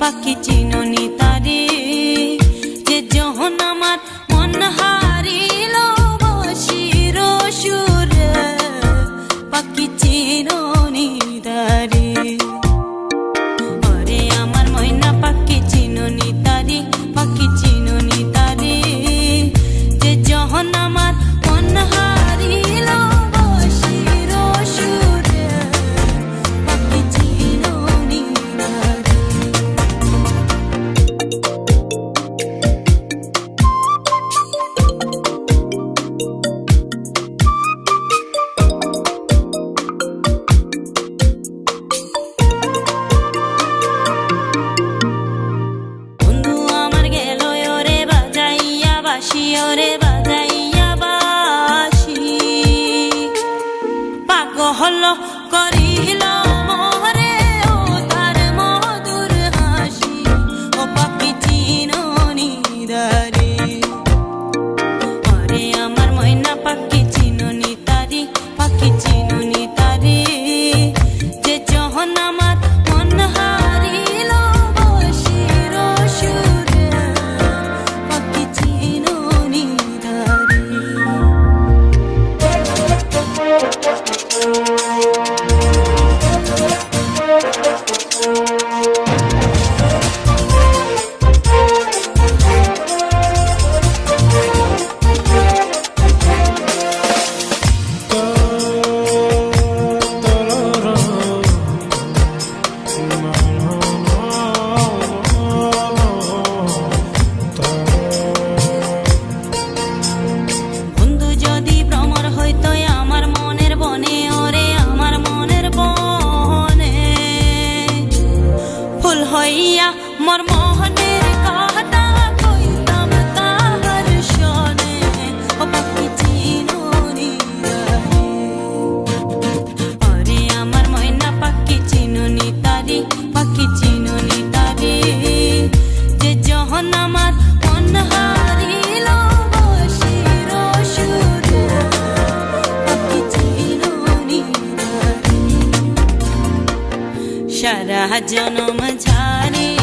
পাখি চিননি তারে যে যখন আমার মন হারিল বসির সুরে পাখি চিননি তারে ওরে আমার ময়না পাখি চিননি তারে পাখি চিননি তারে যে যখন আমার মন হারিল বসির সুরে পাখি চিননি তারে ওরে বাজাইয়া বাসি পাগল করিল মোরে ও তার মধুর হাসি ও পাখি চিননি তারে ওরে আমার ময়না পাখি চিননি তারে পাখি চিননি তারে যে যখন আমার মন হারিল বসির সুরে পাখি চিননি হইয়া মোর মোহনের কথা কইতাম তাহার শোনে ও পাখি চিননি ওরে আমার ময়না পাখি চিননি তারে পাখি চিননি তারে যে যখন আমার মন হারিল বসির সুরে পাখি চিননি সারা জনম ছাড়ি